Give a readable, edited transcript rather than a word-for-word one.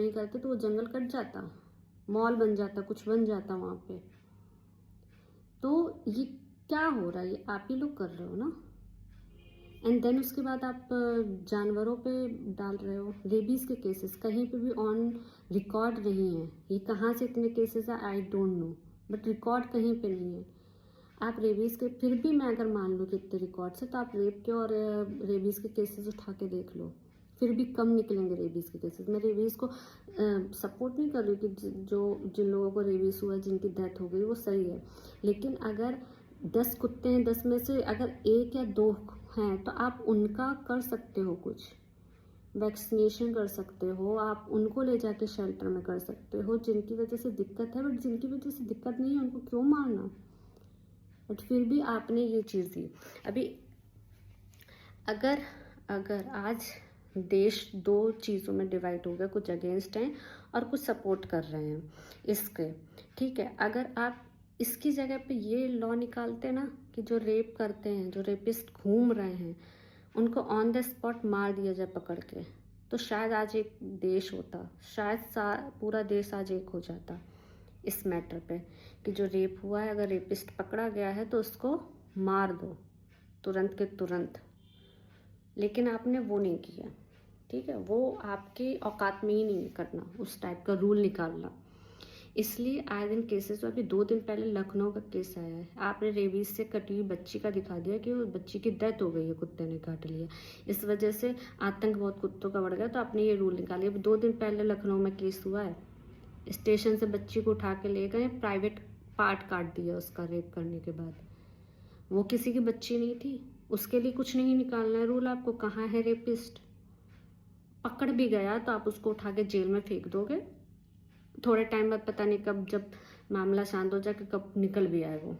नहीं करते तो वो जंगल कट जाता, मॉल बन जाता, कुछ बन जाता वहाँ पे। तो ये क्या हो रहा है, ये आप ही लोग कर रहे हो ना। एंड देन उसके बाद आप जानवरों पे डाल रहे हो। रेबीज़ के केसेस कहीं पे भी ऑन रिकॉर्ड नहीं है, ये कहाँ से इतने केसेस है I don't know, but record कहीं पे नहीं है। आप रेबीज़ के, फिर भी मैं अगर मान लूँ कि इतने रिकॉर्ड से, तो आप रेप के और रेबीज़ के केसेस उठा के देख लो, फिर भी कम निकलेंगे रेबीज़ के केसेस। मैं रेबीज़ को सपोर्ट नहीं कर रही कि जिन लोगों को रेबीज़ हुआ, जिनकी डेथ हो गई, वो सही है। लेकिन अगर 10 कुत्ते हैं, 10 में से अगर 1 या 2 हैं, तो आप उनका कर सकते हो, कुछ वैक्सीनेशन कर सकते हो, आप उनको ले जाके शेल्टर में कर सकते हो, जिनकी वजह से दिक्कत है। बट जिनकी वजह से दिक्कत नहीं है, उनको क्यों मारना। बट फिर भी आपने ये चीज़ दी। अभी अगर आज देश 2 चीज़ों में डिवाइड हो गया, कुछ अगेंस्ट हैं और कुछ सपोर्ट कर रहे हैं इसके, ठीक है। अगर आप इसकी जगह पे ये लॉ निकालते ना कि जो रेप करते हैं, जो रेपिस्ट घूम रहे हैं, उनको ऑन द स्पॉट मार दिया जाए पकड़ के, तो शायद आज एक देश होता, शायद पूरा देश आज एक हो जाता इस मैटर पे कि जो रेप हुआ है, अगर रेपिस्ट पकड़ा गया है तो उसको मार दो तुरंत के तुरंत। लेकिन आपने वो नहीं किया, ठीक है। वो आपकी औकात में ही नहीं करना उस टाइप का रूल निकालना। इसलिए आए दिन केसेस, अभी 2 दिन पहले लखनऊ का केस आया है, आपने रेबीज से कटी हुई बच्ची का दिखा दिया कि वो बच्ची की डेथ हो गई है, कुत्ते ने काट लिया। इस वजह से आतंक बहुत कुत्तों का बढ़ गया, तो आपने ये रूल निकाल लिया। 2 दिन पहले लखनऊ में केस हुआ है, स्टेशन से बच्ची को उठा के ले गए, प्राइवेट पार्ट काट दिया उसका रेप करने के बाद। वो किसी की बच्ची नहीं थी, उसके लिए कुछ नहीं निकालना है रूल आपको। कहाँ है रेपिस्ट, पकड़ भी गया तो आप उसको उठा के जेल में फेंक दोगे, थोड़े टाइम बाद पता नहीं कब, जब मामला शांत हो जाए, कि कब निकल भी आए वो।